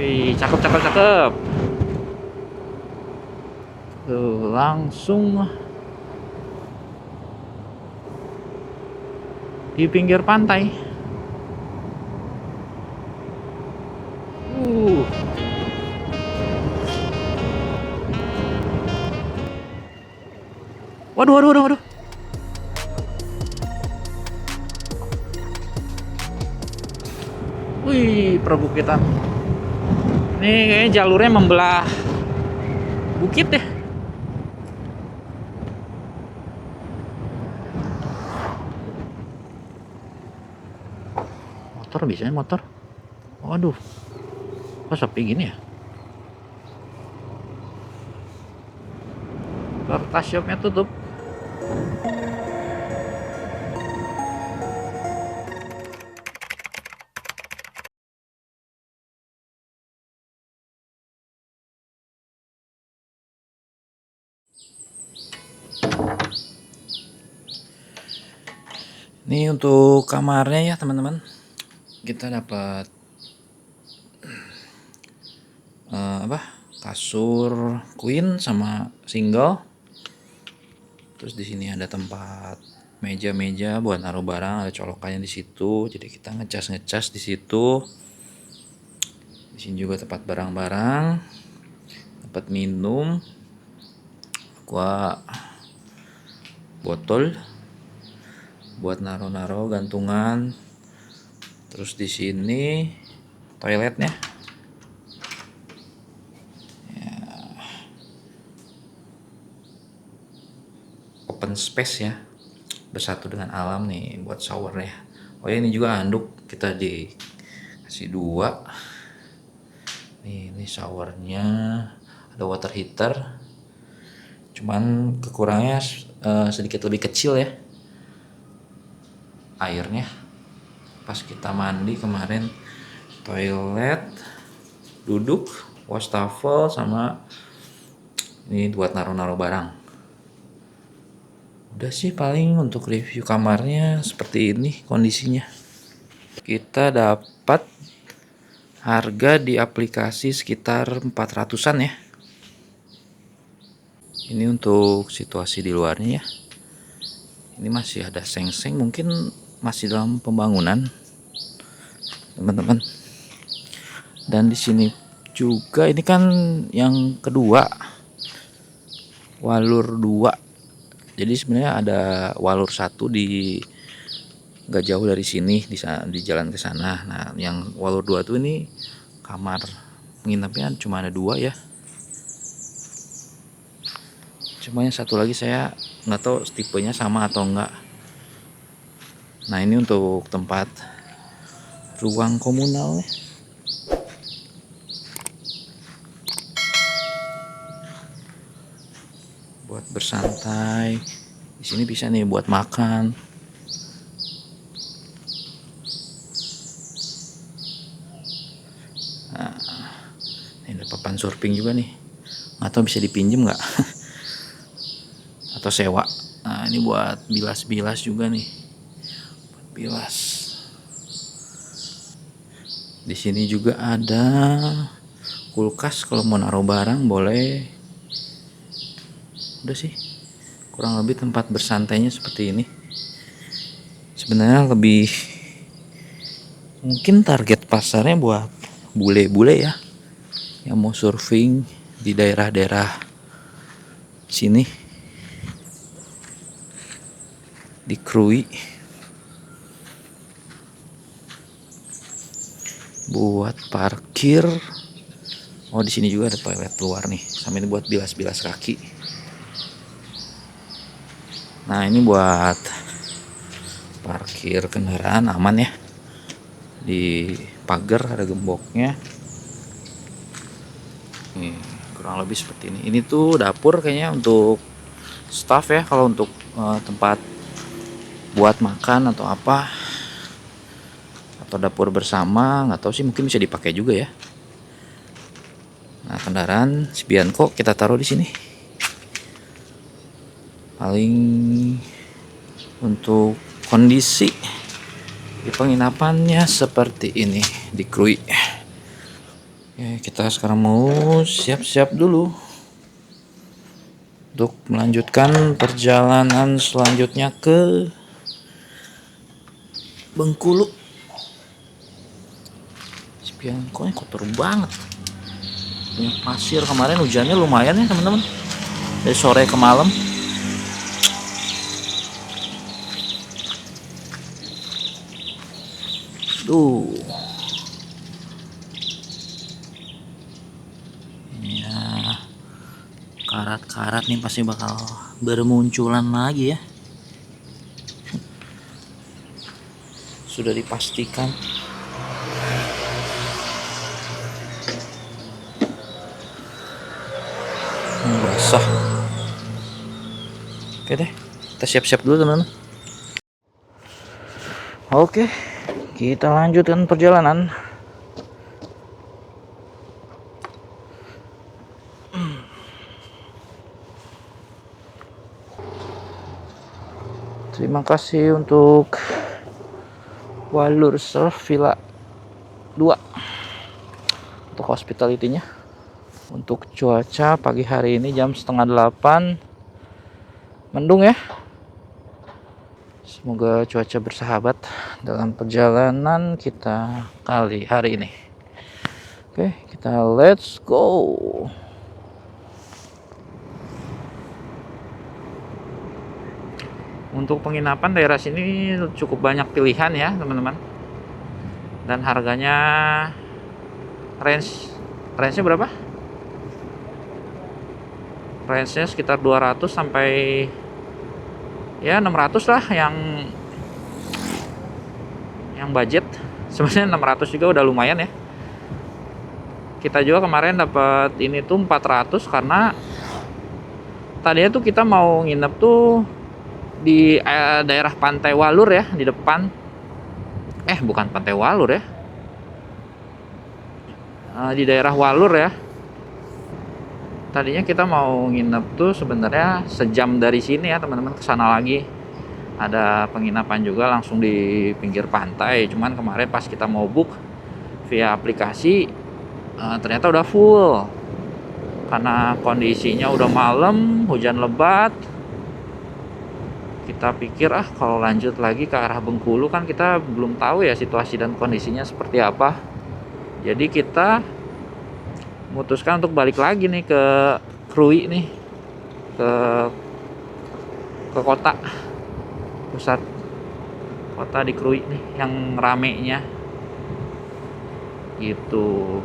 Wih, cakep cakep cakep. Tuh, langsung di pinggir pantai. Uh, waduh waduh waduh waduh. Wih, perbukitan. Ini kayaknya jalurnya membelah bukit deh. Motor biasanya motor. Waduh, kok sepi gini ya? Kertas shopnya tutup. Ini untuk kamarnya ya teman-teman. Kita dapat apa? Kasur queen sama single. Terus di sini ada tempat meja-meja buat naruh barang, ada colokannya di situ. Jadi kita ngecas di situ. Di sini juga tempat barang-barang, tempat minum, aqua, botol buat naruh-naruh gantungan. Terus di sini toiletnya. Ya, open space ya. Bersatu dengan alam nih buat showernya. Oh ya, ini juga handuk kita dikasih 2. Nih, ini showernya, ada water heater. Cuman kekurangannya sedikit lebih kecil ya. Airnya pas kita mandi kemarin, toilet, duduk, wastafel, sama ini buat naruh-naruh barang. Udah sih paling untuk review kamarnya seperti ini kondisinya. Kita dapat harga di aplikasi sekitar 400-an ya. Ini untuk situasi di luarnya ya. Ini masih ada seng-seng, mungkin masih dalam pembangunan, teman-teman. Dan di sini juga ini kan yang kedua, walur 2. Jadi sebenarnya ada walur 1 di nggak jauh dari sini, di jalan ke sana. Nah, yang walur 2 tuh ini kamar penginapnya cuma ada 2 ya. Cuma yang satu lagi saya nggak tahu tipenya sama atau enggak. Nah, ini untuk tempat ruang komunal ya. Buat bersantai. Di sini bisa nih buat makan. Nah, ini ada papan surfing juga nih. Nggak tahu bisa dipinjem nggak? Atau sewa. Nah, ini buat bilas-bilas juga nih. Buat bilas. Di sini juga ada kulkas kalau mau naruh barang boleh. Udah sih, kurang lebih tempat bersantainya seperti ini. Sebenarnya lebih mungkin target pasarnya buat bule-bule ya, yang mau surfing di daerah-daerah sini di Krui. Buat parkir. Oh, di sini juga ada toilet luar nih. Sama ini buat bilas-bilas kaki. Nah, ini buat parkir kendaraan aman ya. Di pagar ada gemboknya. Nih, kurang lebih seperti ini. Ini tuh dapur kayaknya untuk staff ya, kalau untuk tempat buat makan atau apa, atau dapur bersama, nggak tahu sih, mungkin bisa dipakai juga ya. Nah, kendaraan Spianco kita taruh di sini. Paling untuk kondisi di penginapannya seperti ini di Krui. Oke, kita sekarang mau siap-siap dulu untuk melanjutkan perjalanan selanjutnya ke Bengkulu. Spion kok kotor banget. Banyak pasir, kemarin hujannya lumayan ya teman-teman. Dari sore ke malam. Tuh. Ya, karat-karat nih pasti bakal bermunculan lagi ya. Sudah dipastikan. Basah. Oke deh, kita siap-siap dulu teman-teman. Oke, kita lanjutkan perjalanan. Terima kasih untuk Walur Surf Villa 2 untuk hospitality-nya. Untuk cuaca pagi hari ini jam 7:30 mendung ya. Semoga cuaca bersahabat dalam perjalanan kita kali hari ini. Oke, kita let's go. Untuk penginapan daerah sini cukup banyak pilihan ya teman-teman. Dan harganya range-nya berapa? Range-nya sekitar 200 sampai ya 600 lah yang budget. Sebenarnya 600 juga udah lumayan ya. Kita juga kemarin dapat ini tuh 400 karena tadinya tuh kita mau nginep tuh di daerah Pantai Walur ya, di depan. Bukan Pantai Walur ya. Di daerah Walur ya. Tadinya kita mau nginep tuh sebenarnya sejam dari sini ya teman-teman, ke sana lagi. Ada penginapan juga langsung di pinggir pantai. Cuman kemarin pas kita mau book via aplikasi ternyata udah full. Karena kondisinya udah malam, hujan lebat. Kita pikir kalau lanjut lagi ke arah Bengkulu kan kita belum tahu ya situasi dan kondisinya seperti apa. Jadi kita memutuskan untuk balik lagi nih ke Krui nih, ke kota pusat kota di Krui nih yang ramenya gitu.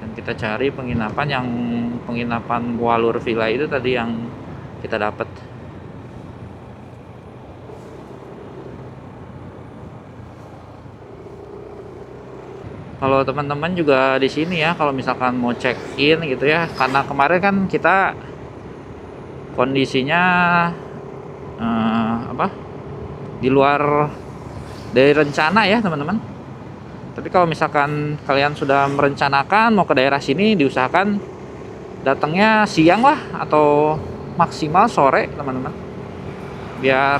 Dan kita cari penginapan Walur Villa itu tadi yang kita dapat. Kalau teman-teman juga di sini ya, kalau misalkan mau check in gitu ya, karena kemarin kan kita kondisinya di luar dari rencana ya teman-teman. Tapi kalau misalkan kalian sudah merencanakan mau ke daerah sini, diusahakan datangnya siang lah atau maksimal sore teman-teman, biar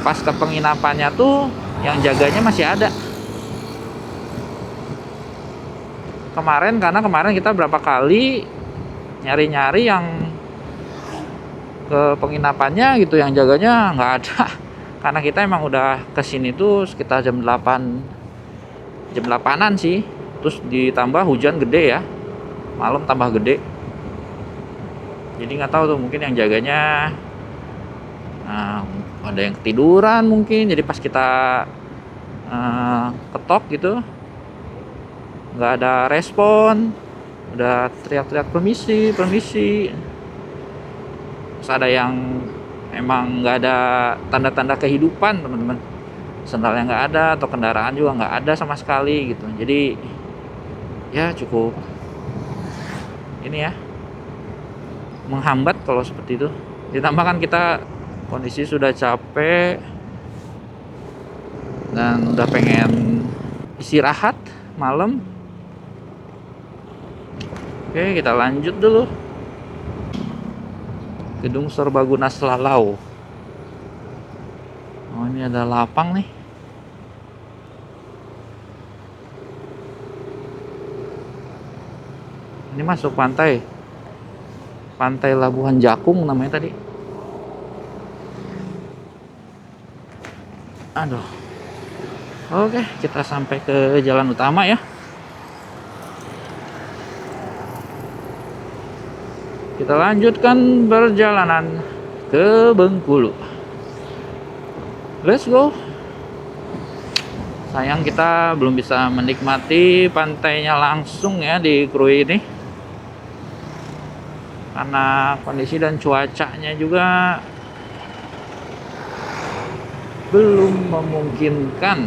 pas ke penginapannya tuh yang jaganya masih ada. Karena kemarin kita berapa kali nyari-nyari yang ke penginapannya gitu, yang jaganya nggak ada. Karena kita emang udah kesini tuh sekitar jam 8-an sih. Terus ditambah hujan gede ya, malam tambah gede. Jadi nggak tahu tuh, mungkin yang jaganya ada yang ketiduran mungkin. Jadi pas kita ketok gitu nggak ada respon, udah teriak-teriak permisi. Terus ada yang emang nggak ada tanda-tanda kehidupan teman-teman, sendalnya nggak ada atau kendaraan juga nggak ada sama sekali gitu. Jadi ya cukup ini ya, menghambat kalau seperti itu. Ditambah kan kita kondisi sudah capek dan udah pengen istirahat malam. Oke, kita lanjut dulu. Gedung Serbaguna Selalau. Oh, ini ada lapang nih. Ini masuk pantai. Pantai Labuhan Jakung namanya tadi. Aduh. Oke, kita sampai ke jalan utama ya. Kita lanjutkan perjalanan ke Bengkulu. Let's go. Sayang kita belum bisa menikmati pantainya langsung ya di Krui ini. Karena kondisi dan cuacanya juga belum memungkinkan.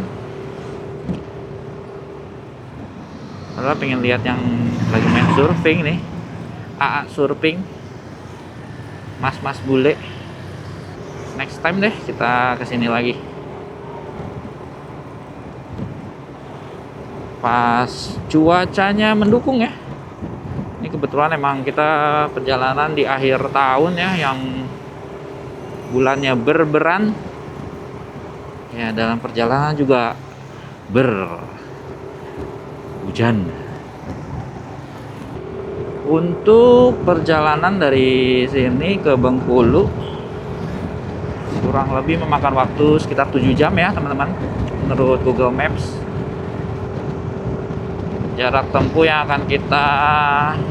Padahal pengen lihat yang lagi main surfing nih. AA surfing. Mas-mas bule. Next time deh kita kesini lagi. Pas cuacanya mendukung ya. Ini kebetulan emang kita perjalanan di akhir tahun ya, yang bulannya berberan. Ya, dalam perjalanan juga berhujan. Untuk perjalanan dari sini ke Bengkulu kurang lebih memakan waktu sekitar 7 jam ya teman-teman, menurut Google Maps. Jarak tempuh yang akan kita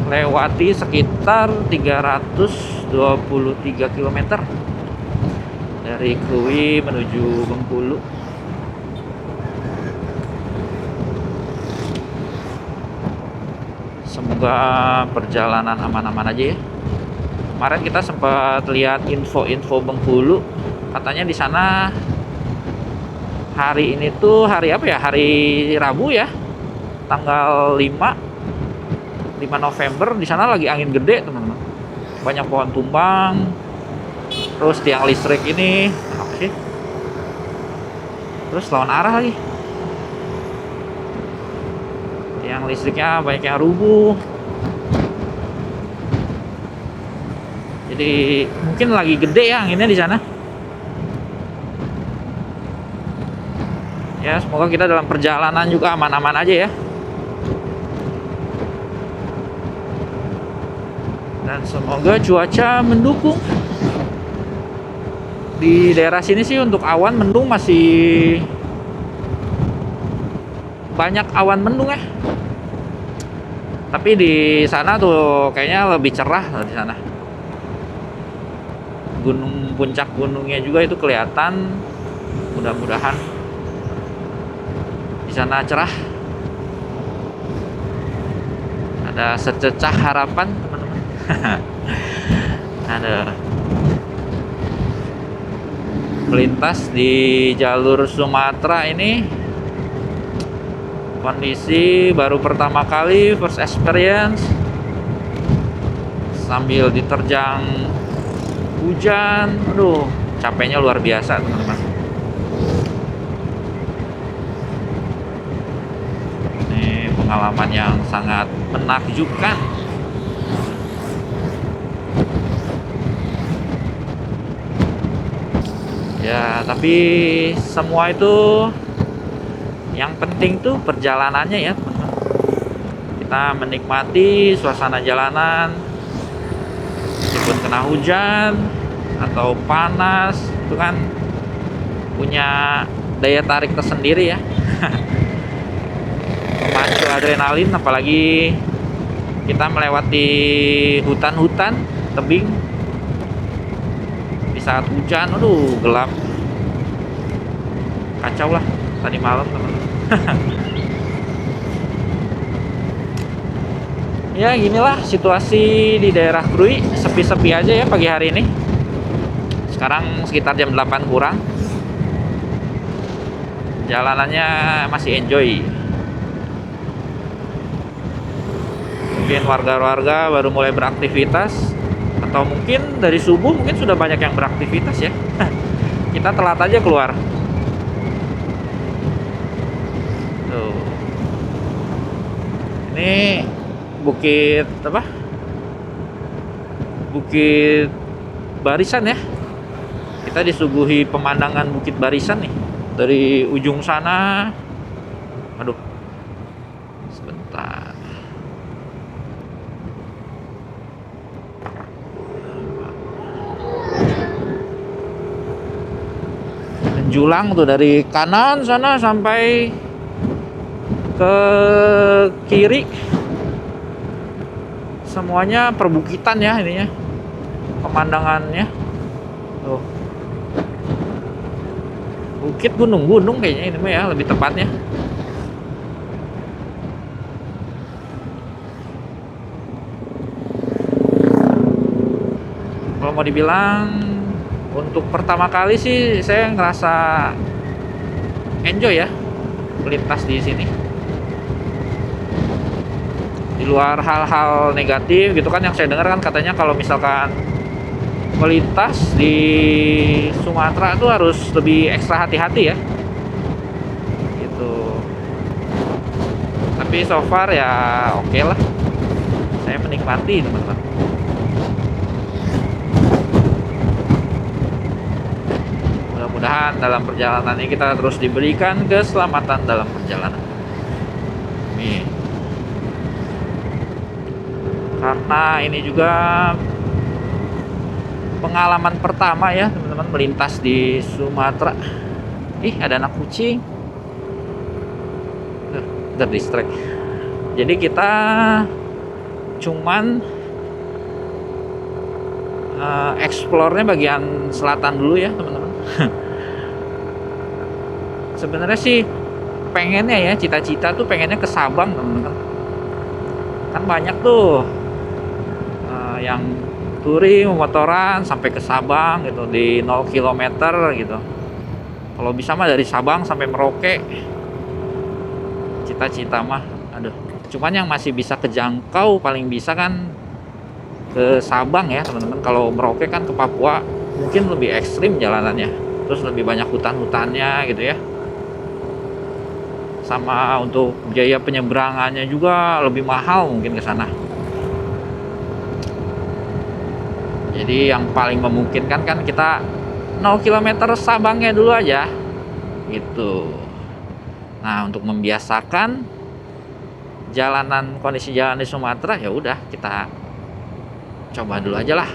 lewati sekitar 323 km dari Krui menuju Bengkulu. Semoga perjalanan aman-aman aja ya. Kemarin kita sempat lihat info-info Bengkulu, katanya di sana hari ini tuh hari apa ya? Hari Rabu ya. Tanggal 5 November di sana lagi angin gede, teman-teman. Banyak pohon tumbang. Terus tiang listrik ini apa sih? Terus lawan arah lagi. Tiang listriknya banyak yang rubuh. Jadi mungkin lagi gede ya anginnya di sana. Ya, semoga kita dalam perjalanan juga aman-aman aja ya. Dan semoga cuaca mendukung. Di daerah sini sih untuk awan mendung masih banyak awan mendung ya. Tapi di sana tuh kayaknya lebih cerah di sana. Puncak gunungnya juga itu kelihatan. Mudah-mudahan di sana cerah. Ada sececah harapan, teman-teman. Ada melintas di jalur Sumatera ini, kondisi baru pertama kali, first experience, sambil diterjang hujan. Aduh, capeknya luar biasa teman-teman. Ini pengalaman yang sangat menakjubkan. Ya, tapi semua itu yang penting tuh perjalanannya ya teman-teman. Kita menikmati suasana jalanan, meskipun kena hujan atau panas, itu kan punya daya tarik tersendiri ya. Memacu adrenalin, apalagi kita melewati hutan-hutan tebing di saat hujan. Aduh, gelap, kacau lah tadi malam teman-teman. Ya ginilah situasi di daerah Krui, sepi-sepi aja ya pagi hari ini. Sekarang sekitar jam 8 kurang. Jalanannya masih enjoy. Mungkin warga-warga baru mulai beraktivitas, atau mungkin dari subuh mungkin sudah banyak yang beraktivitas ya. Kita telat aja keluar. Tuh. Ini bukit apa? Bukit Barisan ya. Kita disuguhi pemandangan Bukit Barisan nih dari ujung sana. Aduh, sebentar. menjulang tuh dari kanan sana sampai ke kiri, semuanya perbukitan ya ininya, pemandangannya tuh, bukit gunung-gunung kayaknya ini mah ya lebih tepatnya. Kalau mau dibilang untuk pertama kali sih saya ngerasa enjoy ya melintas di sini. Di luar hal-hal negatif gitu kan, yang saya dengar kan katanya kalau misalkan melintas di Sumatera tuh harus lebih ekstra hati-hati ya gitu. Tapi so far ya oke lah, saya menikmati teman-teman. Mudah-mudahan dalam perjalanan ini kita terus diberikan keselamatan dalam perjalanan. Amin. Karena ini juga pengalaman pertama ya teman-teman melintas di Sumatera. Ih, ada anak kucing terdistract. Jadi kita cuman explore-nya bagian selatan dulu ya teman-teman. Sebenarnya sih pengennya ya, cita-cita tuh pengennya ke Sabang teman-teman. Kan banyak tuh yang touring motoran sampai ke Sabang gitu di 0 km gitu. Kalau bisa mah dari Sabang sampai Merauke, cita-cita mah. Aduh, cuman yang masih bisa kejangkau paling bisa kan ke Sabang ya teman-teman. Kalau Merauke kan ke Papua mungkin lebih ekstrim jalanannya, terus lebih banyak hutan-hutannya gitu ya, sama untuk biaya penyeberangannya juga lebih mahal mungkin ke sana. Jadi yang paling memungkinkan kan kita 0 km Sabangnya dulu aja gitu. Nah, untuk membiasakan kondisi jalan di Sumatera, ya udah kita coba dulu aja lah,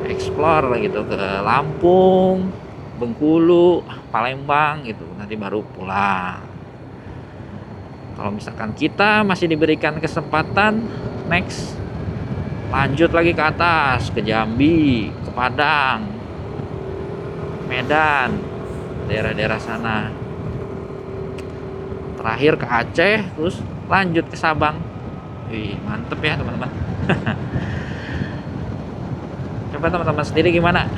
explore gitu ke Lampung, Bengkulu, Palembang gitu, nanti baru pulang. Kalau misalkan kita masih diberikan kesempatan, next lanjut lagi ke atas, ke Jambi, ke Padang, Medan, daerah-daerah sana. Terakhir ke Aceh, terus lanjut ke Sabang. Wih, mantep ya teman-teman. Coba teman-teman sendiri gimana?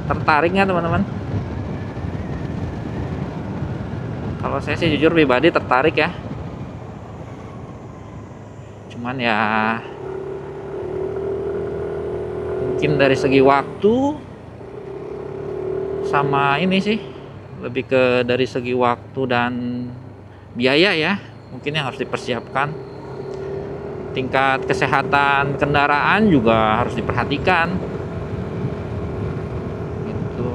Tertarik nggak teman-teman? Kalau saya sih jujur pribadi tertarik ya. Cuman ya mungkin dari segi waktu sama ini sih, lebih ke dari segi waktu dan biaya ya, mungkin yang harus dipersiapkan. Tingkat kesehatan kendaraan juga harus diperhatikan gitu.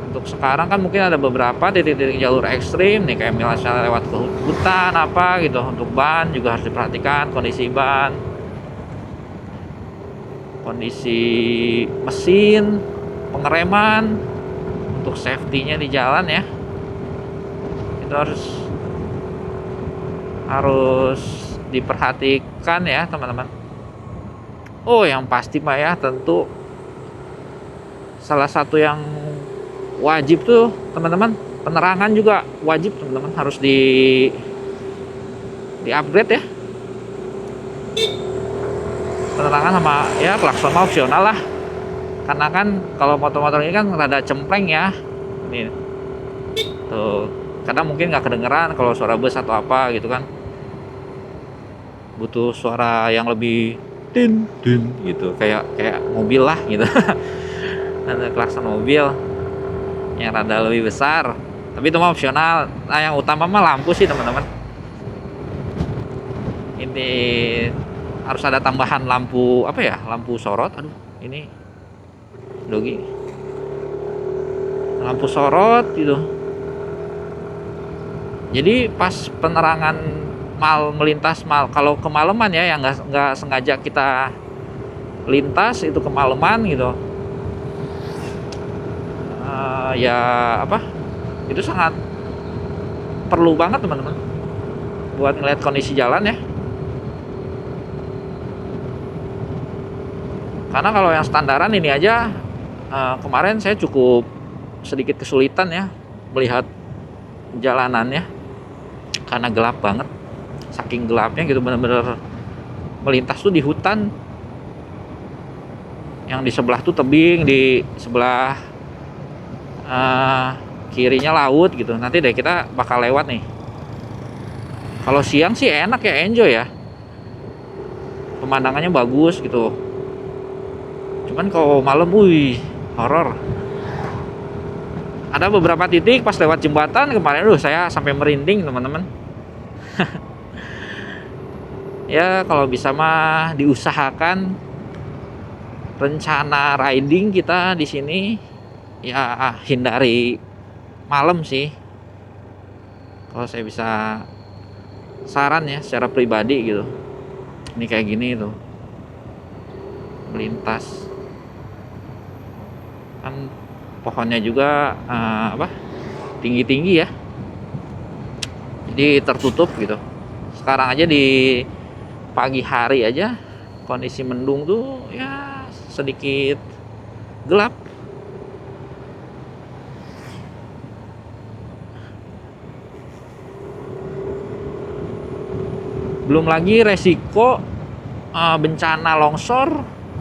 Untuk sekarang kan mungkin ada beberapa titik-titik jalur ekstrim nih, kayak misalnya lewat ke hutan apa gitu. Untuk ban juga harus diperhatikan kondisi ban, kondisi mesin, pengereman, untuk safety-nya di jalan ya. Itu harus diperhatikan ya teman-teman. Oh, yang pasti mah ya tentu salah satu yang wajib tuh teman-teman, penerangan juga wajib teman-teman, harus di upgrade ya. Penerangan sama ya klakson opsional lah. Karena kan kalau motor-motor ini kan rada cempreng ya. Ini tuh, kadang mungkin nggak kedengeran kalau suara bus atau apa gitu kan. Butuh suara yang lebih tin tin gitu, kayak mobil lah gitu. Ada klakson mobil yang rada lebih besar. Tapi itu mah opsional. Nah, yang utama mah lampu sih teman-teman. Ini harus ada tambahan lampu apa ya? Lampu sorot. Aduh, ini dogi. Lampu sorot gitu. Jadi pas penerangan melintas kalau kemalaman ya, yang nggak sengaja kita lintas itu kemalaman gitu, ya apa, itu sangat perlu banget teman-teman buat ngeliat kondisi jalan ya. Karena kalau yang standaran ini aja kemarin saya cukup sedikit kesulitan ya melihat jalanannya karena gelap banget, saking gelapnya gitu, bener-bener melintas tuh di hutan, yang di sebelah tuh tebing, di sebelah kirinya laut gitu. Nanti deh kita bakal lewat nih. Kalau siang sih enak ya, enjoy ya, pemandangannya bagus gitu. Cuman kalau malam, wih, horor. Ada beberapa titik pas lewat jembatan kemarin, saya sampai merinding teman-teman. Ya kalau bisa mah diusahakan rencana riding kita di sini ya hindari malam sih. Kalau saya bisa saran ya secara pribadi gitu. Ini kayak gini tuh melintas kan, pohonnya juga tinggi-tinggi ya, jadi tertutup gitu. Sekarang aja di pagi hari aja kondisi mendung tuh ya sedikit gelap. Belum lagi resiko bencana longsor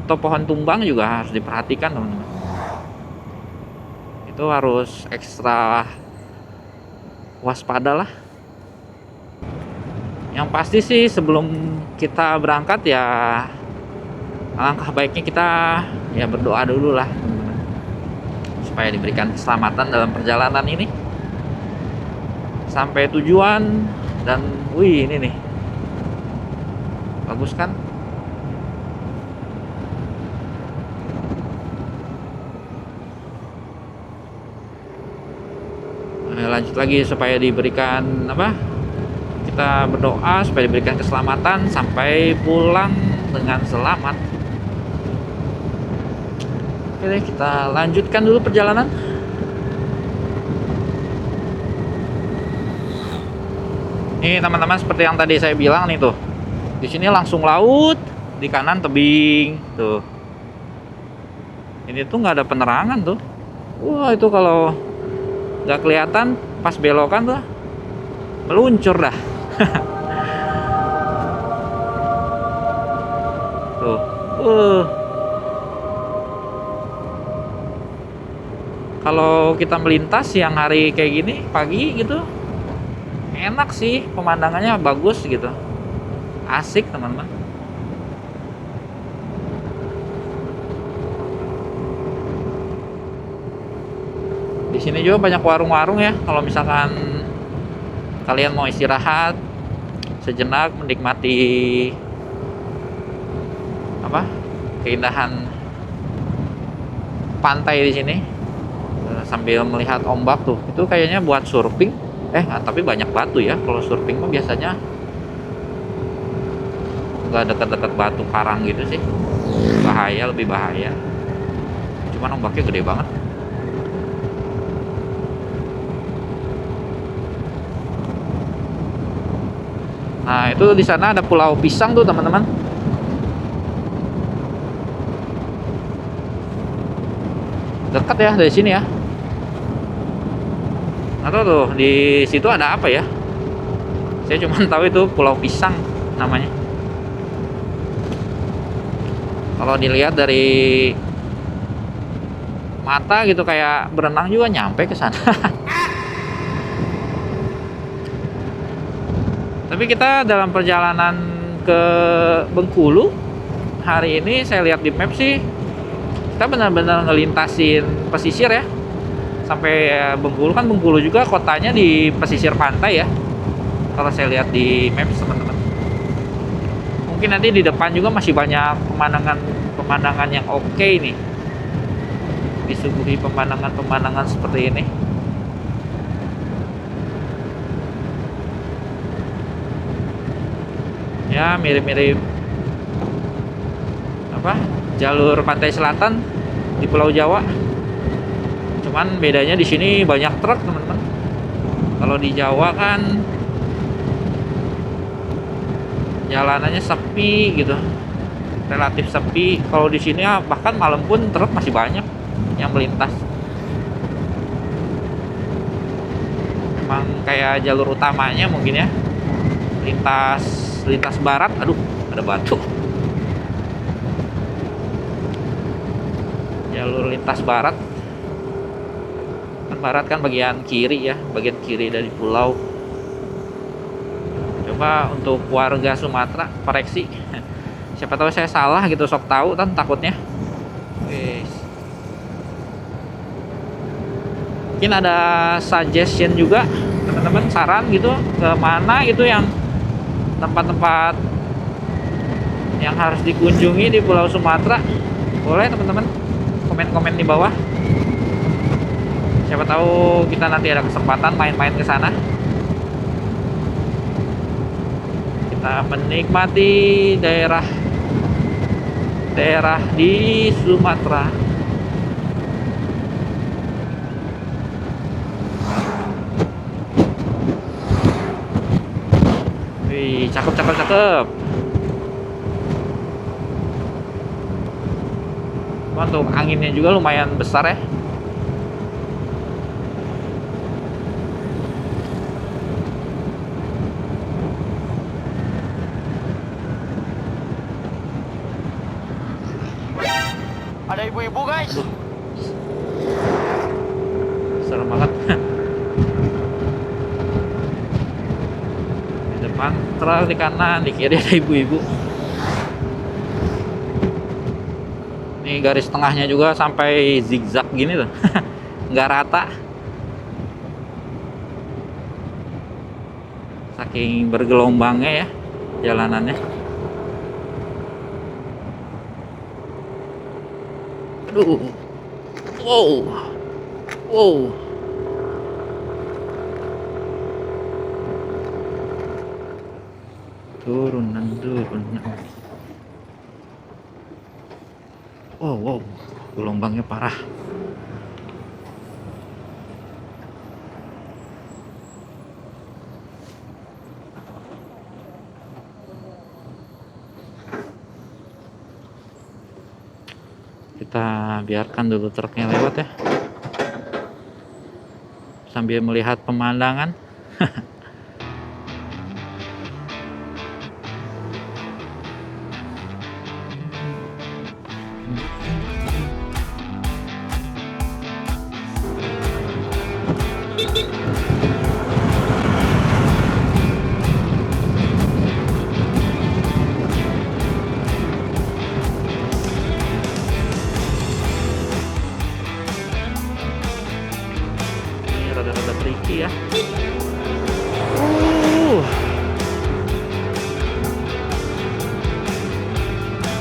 atau pohon tumbang juga harus diperhatikan teman-teman. Itu harus ekstra waspada lah. Yang pasti sih sebelum kita berangkat ya alangkah baiknya kita ya berdoa dulu lah teman-teman, supaya diberikan keselamatan dalam perjalanan ini sampai tujuan. Dan wih, ini nih bagus kan. Lanjut lagi supaya diberikan kita berdoa supaya diberikan keselamatan sampai pulang dengan selamat. Oke deh, kita lanjutkan dulu perjalanan. Ini teman-teman, seperti yang tadi saya bilang nih tuh, di sini langsung laut, di kanan tebing tuh. Ini tuh nggak ada penerangan tuh. Wah, itu kalau nggak kelihatan pas belokan tuh meluncur dah. Tuh, kalau kita melintas siang hari kayak gini, pagi gitu, enak sih, pemandangannya bagus gitu, asik teman-teman. Di sini juga banyak warung-warung ya, kalau misalkan kalian mau istirahat sejenak, menikmati keindahan pantai di sini sambil melihat ombak tuh. Itu kayaknya buat surfing. Tapi banyak batu ya. Kalau surfing mah biasanya nggak dekat-dekat batu karang gitu sih, bahaya, lebih bahaya. Cuman ombaknya gede banget. Nah, itu di sana ada Pulau Pisang tuh, teman-teman. Dekat ya dari sini ya. Atau tuh di situ ada apa ya? Saya cuma tahu itu Pulau Pisang namanya. Kalau dilihat dari mata gitu kayak berenang juga nyampe ke sana. Tapi kita dalam perjalanan ke Bengkulu hari ini, saya lihat di map sih kita benar-benar ngelintasin pesisir ya. Sampai Bengkulu, kan Bengkulu juga kotanya di pesisir pantai ya. Kalau saya lihat di map teman-teman. Mungkin nanti di depan juga masih banyak pemandangan yang oke nih. Disuguhi pemandangan seperti ini. Ya mirip-mirip jalur pantai selatan di Pulau Jawa, Cuman bedanya di sini banyak truk, teman-teman. Kalau di Jawa kan jalanannya sepi gitu, relatif sepi. Kalau di sini ya bahkan malam pun truk masih banyak yang melintas. Emang kayak jalur utamanya mungkin ya, lintas barat. Aduh, ada batu. Jalur lintas barat kan, barat kan bagian kiri ya, bagian kiri dari pulau. Coba untuk warga Sumatera koreksi, siapa tahu saya salah gitu, sok tahu kan takutnya. Wes. Mungkin ada suggestion juga teman-teman, saran gitu ke mana gitu yang tempat-tempat yang harus dikunjungi di Pulau Sumatera. Boleh teman-teman komen-komen di bawah. Siapa tahu kita nanti ada kesempatan main-main ke sana. Kita menikmati daerah di Sumatera. Wih, cakep. Untuk anginnya juga lumayan besar ya. Ada ibu-ibu guys. Serem banget. Di depan truk, di kanan, di kiri ada ibu-ibu. Ini garis tengahnya juga sampai zigzag gini tuh. Nggak rata. Saking bergelombangnya ya jalanannya. Aduh. Wow. Turunan. Wow. Gelombangnya parah. Kita biarkan dulu truknya lewat ya, sambil melihat pemandangan. Rada-rada tricky ya.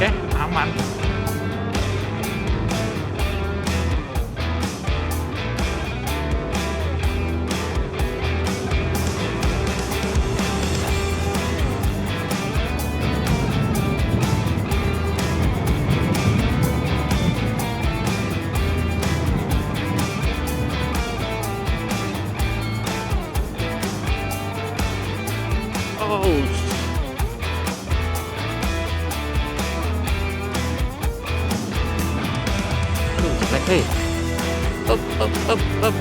Oke, aman. Aduh, ceklek. Up.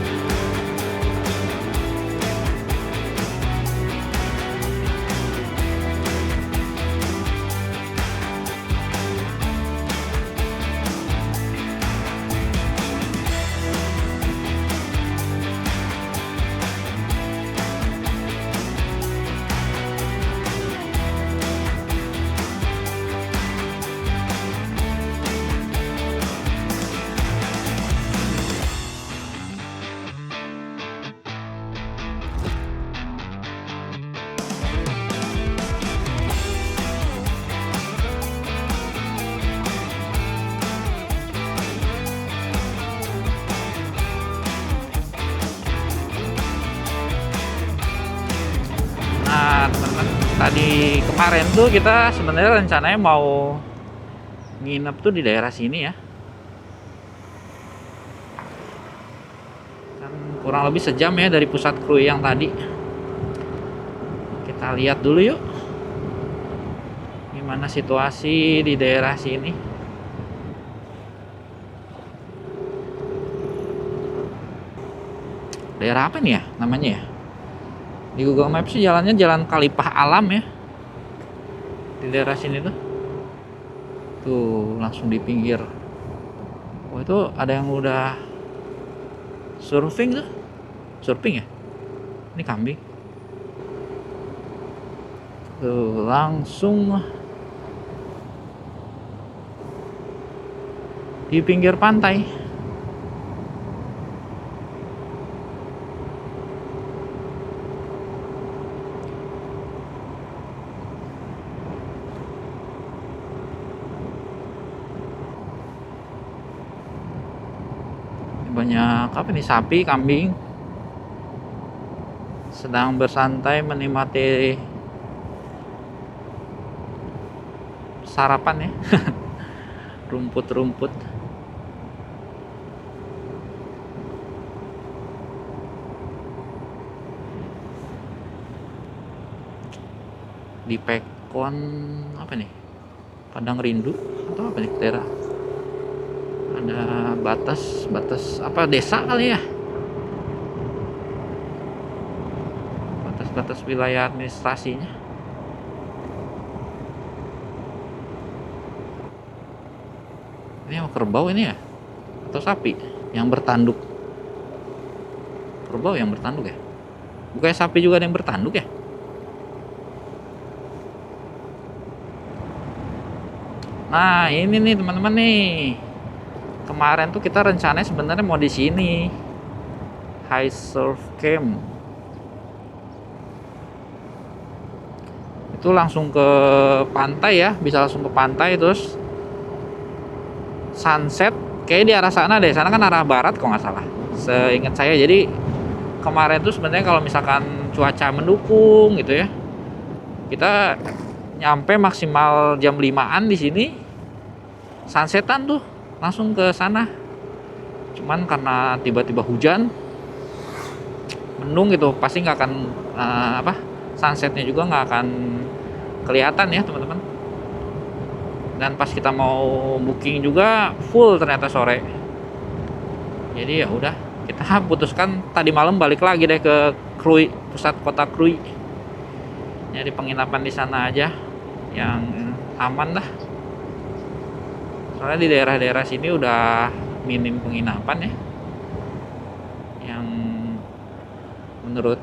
Teman-teman, tadi kemarin tuh kita sebenarnya rencananya mau nginep tuh di daerah sini ya. kurang lebih sejam ya dari pusat Krui yang tadi. Kita lihat dulu yuk gimana situasi di daerah sini. Daerah apa nih ya namanya ya? Di Google Maps sih jalannya Jalan Kalipah Alam ya. Di daerah sini tuh. Tuh, langsung di pinggir. Oh, itu ada yang udah surfing tuh. Surfing ya? Ini kambing. Tuh, langsung di pinggir pantai. Banyak apa nih, sapi, kambing sedang bersantai menikmati sarapan ya. Rumput-rumput. Di Pekon apa nih, Padang Rindu atau apa nih daerah, ada batas apa desa kali ya, batas wilayah administrasinya. Ini apa, kerbau ini ya atau sapi yang bertanduk? Kerbau yang bertanduk ya, bukannya sapi juga ada yang bertanduk ya? Nah ini nih teman-teman nih, kemarin tuh kita rencananya sebenarnya mau di sini, High Surf Camp. Itu langsung ke pantai ya, bisa langsung ke pantai terus sunset. Kayak di arah sana deh, sana kan arah barat kalau nggak salah, seingat saya. Jadi kemarin tuh sebenarnya kalau misalkan cuaca mendukung gitu ya, kita nyampe maksimal jam 5-an di sini, sunsetan tuh langsung ke sana. Cuman karena tiba-tiba hujan, mendung gitu, pasti nggak akan sunsetnya juga nggak akan kelihatan ya teman-teman. Dan pas kita mau booking juga full ternyata sore. Jadi ya udah, kita putuskan tadi malam balik lagi deh ke Krui, pusat kota Krui. Nyari penginapan di sana aja yang aman dah. Soalnya di daerah-daerah sini udah minim penginapan ya, yang menurut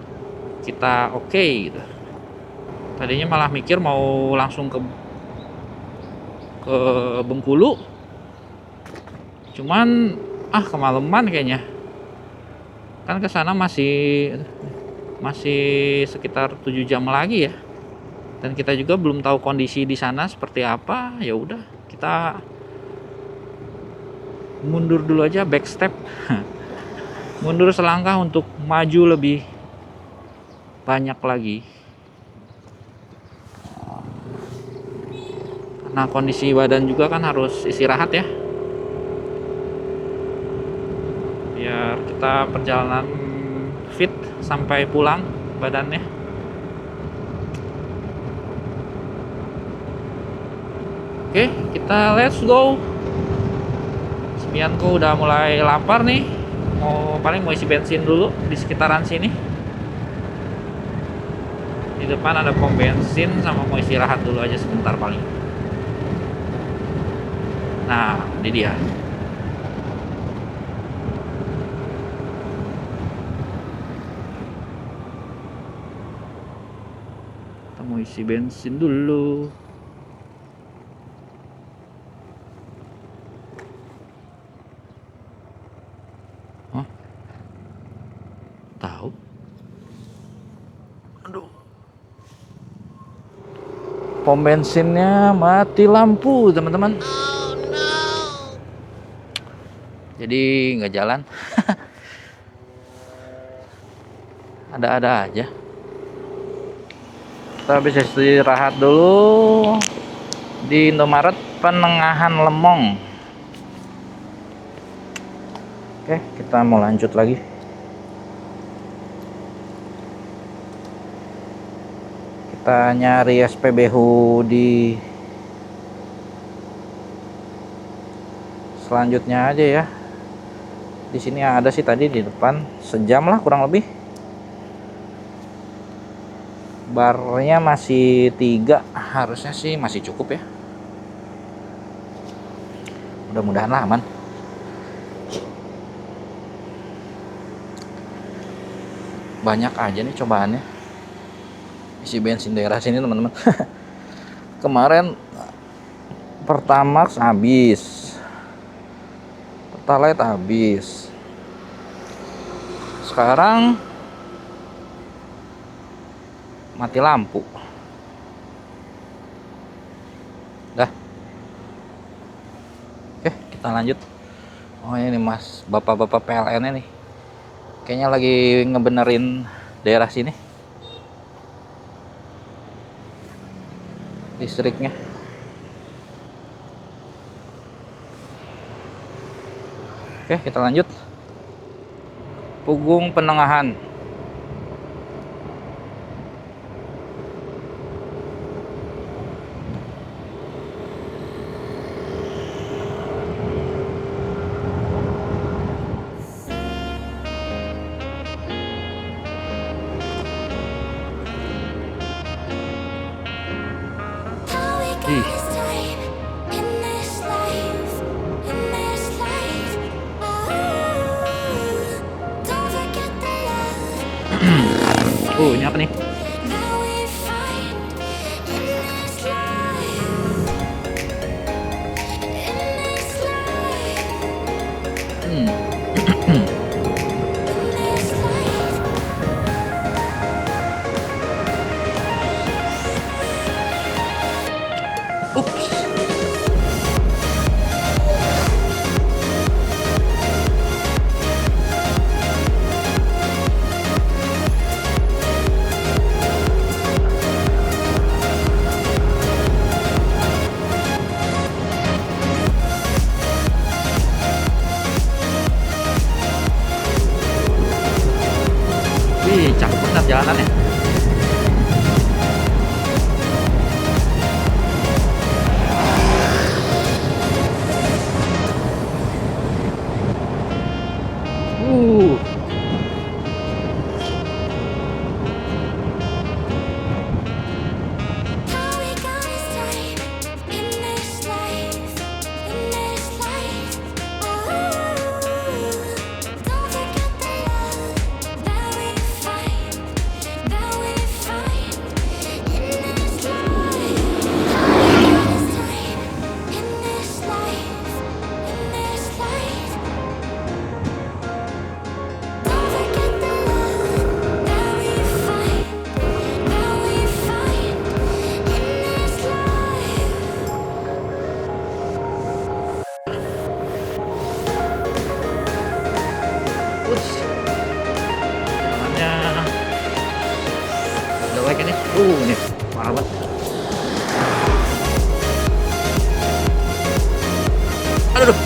kita oke gitu. Tadinya malah mikir mau langsung ke Bengkulu, cuman kemalaman kayaknya. Kan ke sana masih sekitar 7 jam lagi ya. Dan kita juga belum tahu kondisi di sana seperti apa. Ya udah, kita mundur dulu aja, back step. Mundur selangkah untuk maju lebih banyak lagi. Nah, kondisi badan juga kan harus istirahat ya, biar kita perjalanan fit sampai pulang badannya. Oke, kita let's go. Semianku udah mulai lapar nih, paling mau isi bensin dulu di sekitaran sini. Di depan ada pom bensin, sama mau istirahat dulu aja sebentar paling. Nah, ini dia. Kita mau isi bensin dulu. Hah? Tahu? Aduh. Pom bensinnya mati lampu, teman-teman. Jadi nggak jalan. Ada-ada aja. Kita bisa istirahat dulu di Indomaret Penengahan Lemong. Oke, kita mau lanjut lagi. Kita nyari SPBU di selanjutnya aja ya. Di sini ada sih tadi di depan, sejam lah kurang lebih. Barnya masih 3, harusnya sih masih cukup ya. Mudah-mudahan lah aman. Banyak aja nih cobaannya. Isi bensin daerah sini teman-teman. Kemarin Pertamax habis, Pertalite habis. Sekarang mati lampu. Dah. Oke, kita lanjut. Oh ini mas, bapak-bapak PLN nih. Kayaknya lagi ngebenerin daerah sini listriknya. Oke, kita lanjut. Pugung Penengahan. Ih, ini apa nih? Ups. Wih, cakep banget jalanannya. Uh. Jelek ini. Nih, parah banget. Aduh.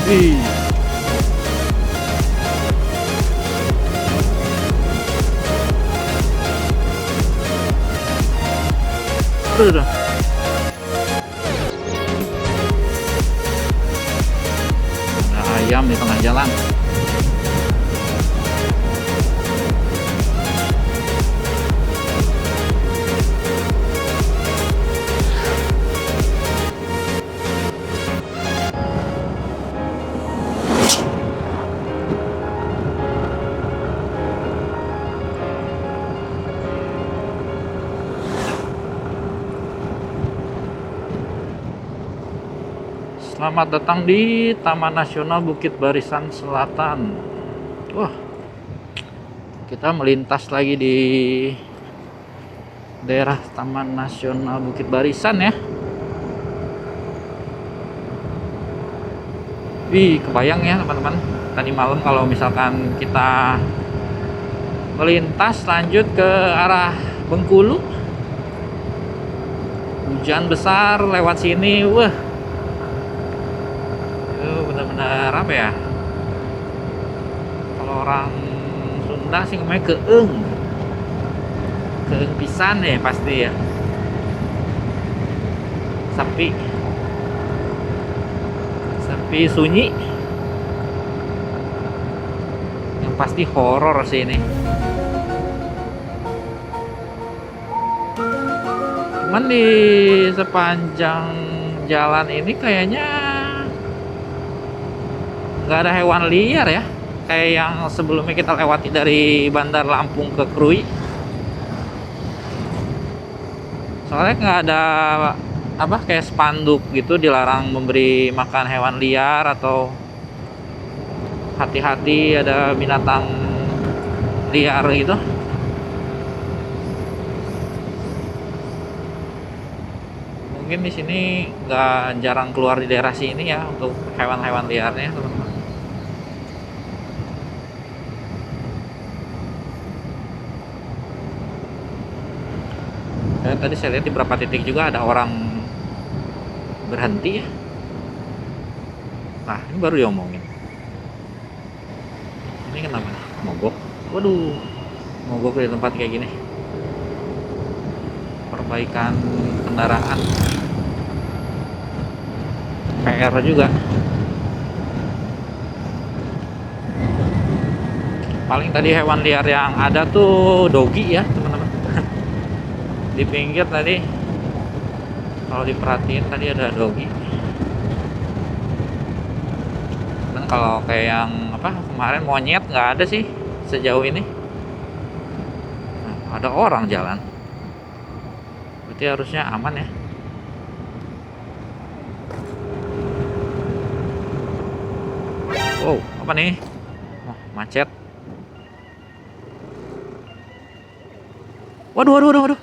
Ih. Udah. Ada ayam di tengah jalan. Selamat datang di Taman Nasional Bukit Barisan Selatan. Wah, kita melintas lagi di daerah Taman Nasional Bukit Barisan ya. Wih, kebayang ya teman-teman. Tadi malam kalau misalkan kita melintas lanjut ke arah Bengkulu, Hujan besar lewat sini, wah, itu benar-benar apa ya? Kalau orang Sunda sih namanya keeng pisan ya pasti ya. Sepi, sepi sunyi, yang pasti horor sih ini. Cuman di sepanjang jalan ini kayaknya nggak ada hewan liar ya, kayak yang sebelumnya kita lewati dari Bandar Lampung ke Krui. Soalnya nggak ada apa kayak spanduk gitu, dilarang memberi makan hewan liar atau hati-hati ada binatang liar gitu. Mungkin di sini nggak jarang keluar di daerah sini ya untuk hewan-hewan liarnya, teman-teman. Tadi saya lihat di beberapa titik juga ada orang berhenti ya. Nah, ini baru diomongin. Ini kenapa nih? Mogok. Waduh, mogok di tempat kayak gini. Perbaikan kendaraan. PR juga. Paling tadi hewan liar yang ada tuh dogi ya, teman-teman. Di pinggir tadi, kalau diperhatiin tadi ada dogi. Dan kalau kayak yang apa kemarin monyet nggak ada sih sejauh ini. Nah, ada orang jalan, berarti harusnya aman ya. Wow, apa nih? Oh, macet. Waduh, waduh, waduh, waduh.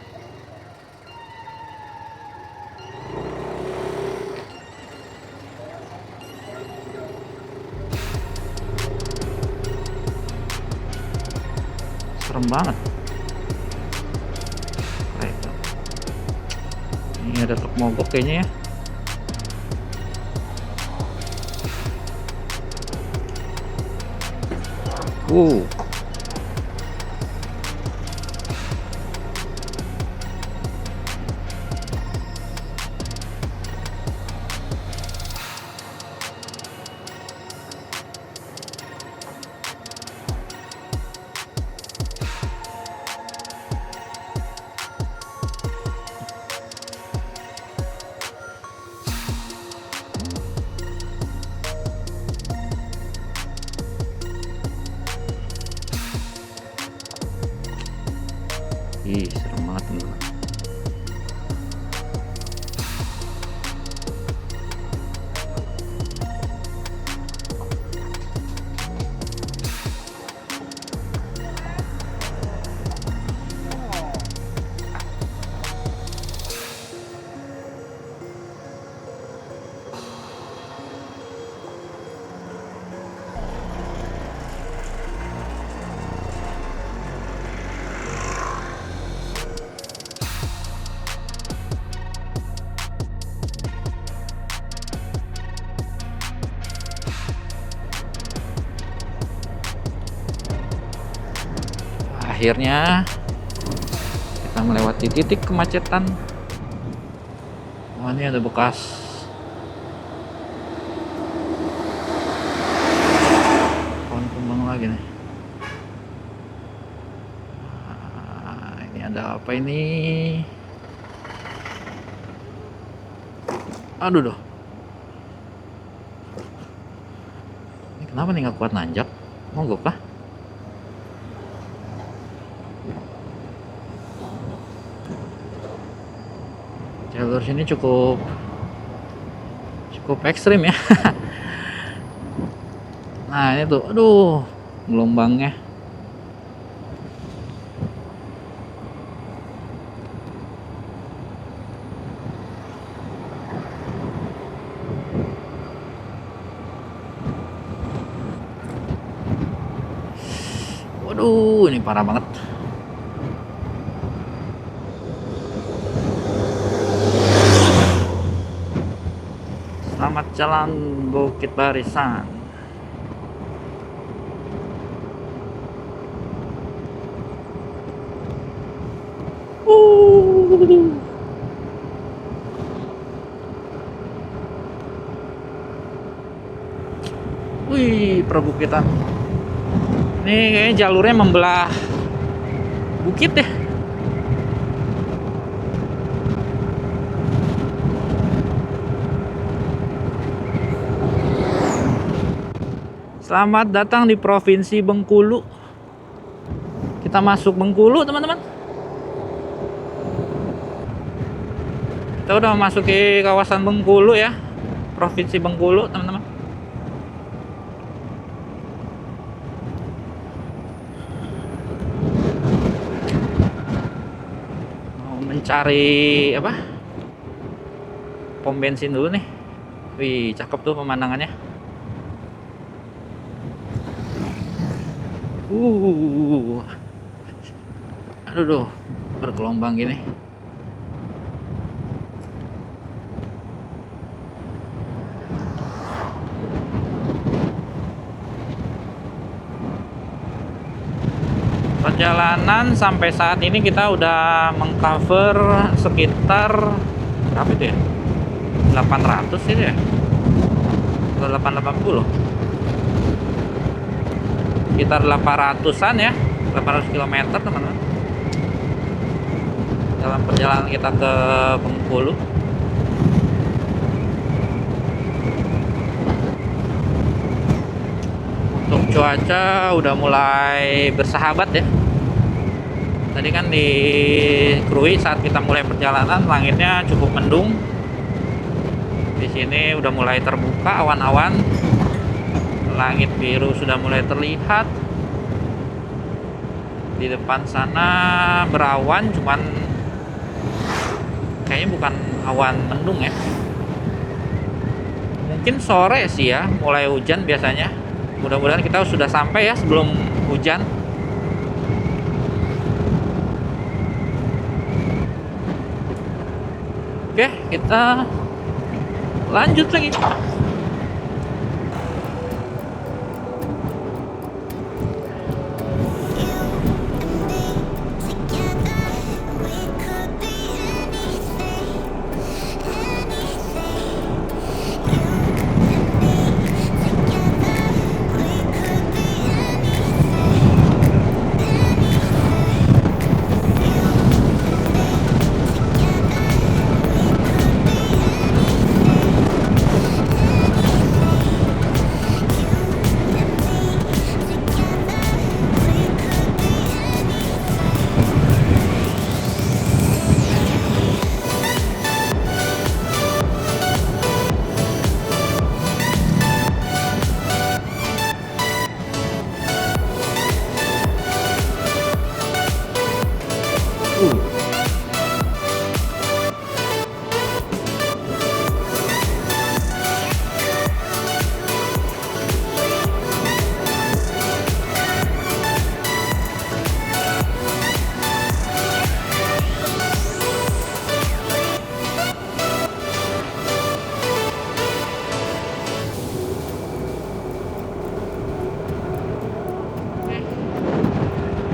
Serem banget. Ini ada truk mogok kayaknya ya. Wow. Ih, serem banget teman-teman. Akhirnya kita melewati titik kemacetan. Oh, ini ada bekas pohon tumbang lagi nih. Nah, ini ada apa ini? Aduh doh. Ini kenapa nih nggak kuat nanjak? Mogok kah? Jalur sini cukup ekstrim ya. Nah, ini tuh, aduh, gelombangnya. Waduh, ini parah banget. Selamat jalan Bukit Barisan. Wih, perbukitan. Ini kayaknya jalurnya membelah bukit ya. Selamat datang di Provinsi Bengkulu. Kita masuk Bengkulu, teman-teman. Kita udah memasuki kawasan Bengkulu ya. Provinsi Bengkulu, teman-teman. Mau mencari apa? Pom bensin dulu nih. Wih, cakep tuh pemandangannya. Aduh, bergelombang gini. Perjalanan sampai saat ini kita udah mengcover sekitar berapa itu ya? 800 itu ya? Atau 880? Sekitar 800-an ya, 800 km teman-teman, dalam perjalanan kita ke Bengkulu. Untuk cuaca udah mulai bersahabat ya. Tadi kan di Krui saat kita mulai perjalanan langitnya cukup mendung. Di sini udah mulai terbuka awan-awan. Langit biru sudah mulai terlihat. Di depan sana berawan, cuman kayaknya bukan awan mendung ya. Mungkin sore sih ya, mulai hujan biasanya. Mudah-mudahan kita sudah sampai ya sebelum hujan. Oke, kita lanjut lagi.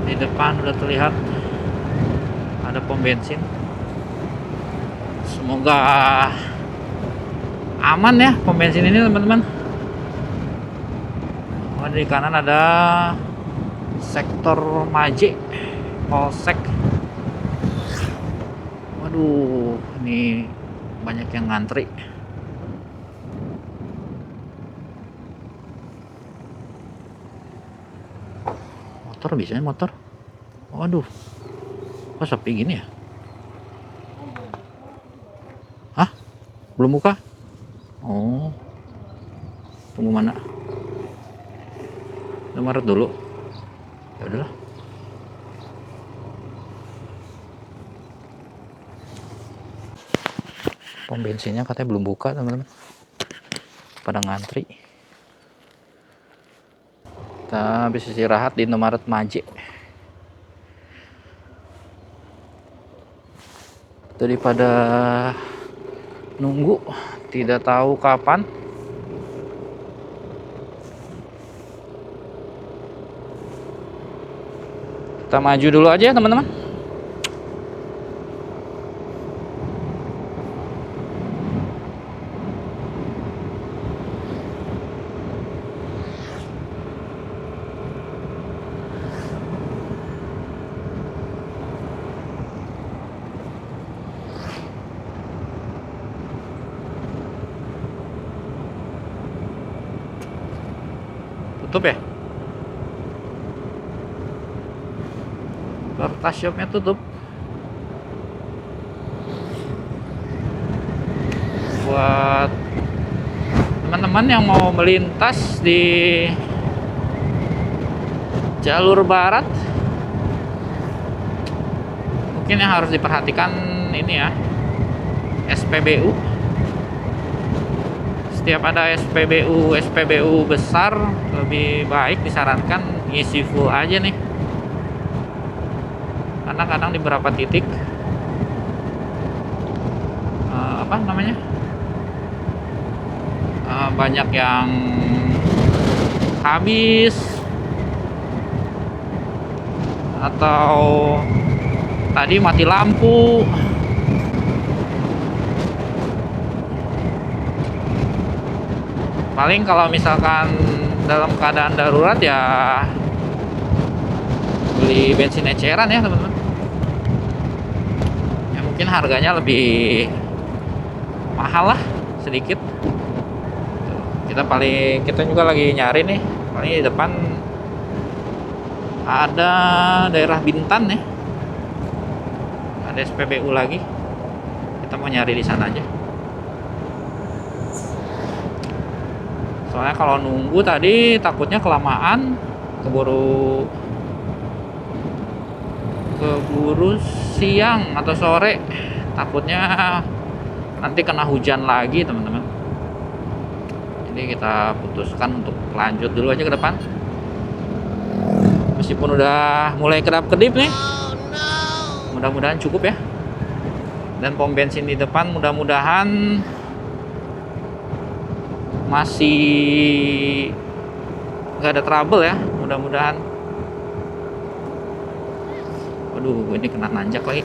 Di depan udah terlihat ada pom bensin. Semoga aman ya pom bensin ini teman-teman. Oh, di kanan ada sektor Maje Polsek. Waduh, ini banyak yang ngantri. Motor biasanya motor. Waduh, kok sepi gini ya? Hah? Belum buka? Oh, tunggu mana? Maret dulu. Ya udahlah. Pom bensinnya katanya belum buka teman-teman. Pada ngantri. Kita habis istirahat di Indomaret Maje. Daripada nunggu tidak tahu kapan. Kita maju dulu aja ya teman-teman. Tutup ya? Kertas shopnya tutup. Buat teman-teman yang mau melintas di jalur barat, mungkin yang harus diperhatikan ini ya, SPBU. Setiap ada SPBU besar, lebih baik disarankan ngisi full aja nih, karena kadang di beberapa titik banyak yang habis atau tadi mati lampu. Paling kalau misalkan dalam keadaan darurat ya beli bensin eceran ya teman-teman. Ya mungkin harganya lebih mahal lah sedikit. Kita juga lagi nyari nih. Paling di depan ada daerah Bintan nih. Ada SPBU lagi. Kita mau nyari di sana aja. Soalnya kalau nunggu tadi takutnya kelamaan, keburu siang atau sore, takutnya nanti kena hujan lagi teman-teman. Jadi kita putuskan untuk lanjut dulu aja ke depan. Meskipun udah mulai kedap-kedip nih, mudah-mudahan cukup ya. Dan pom bensin di depan mudah-mudahan masih nggak ada trouble ya, mudah-mudahan. Waduh, ini kena nanjak lagi.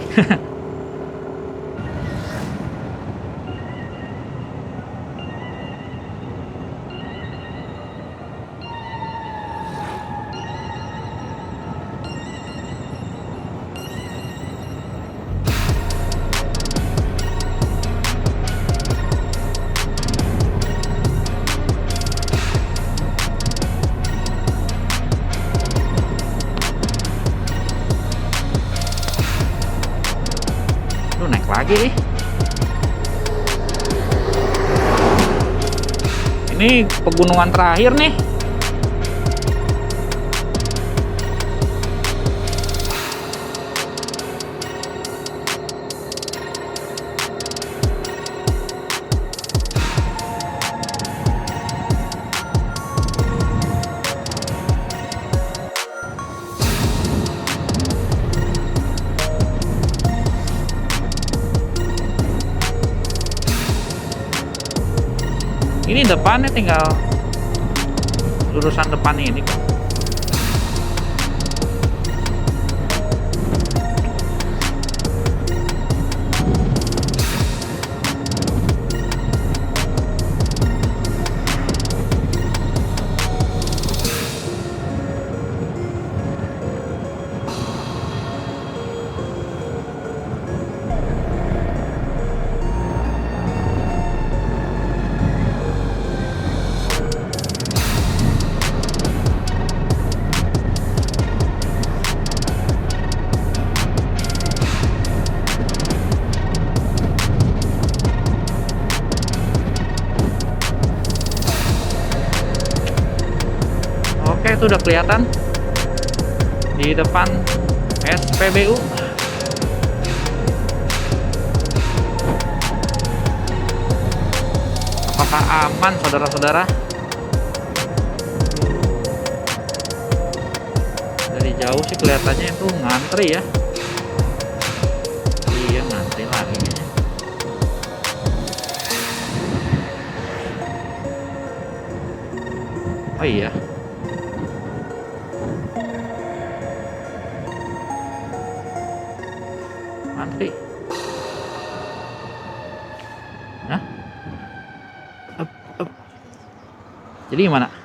Naik lagi nih. Ini pegunungan terakhir nih. Ini depannya tinggal lurusan depan ini kok. Oke, itu udah kelihatan di depan SPBU. Apakah aman, saudara-saudara? Dari jauh sih kelihatannya itu ngantri ya. Iya, ngantri lagi. Oh iya. Antri. Hah? Up, up. Jadi gimana?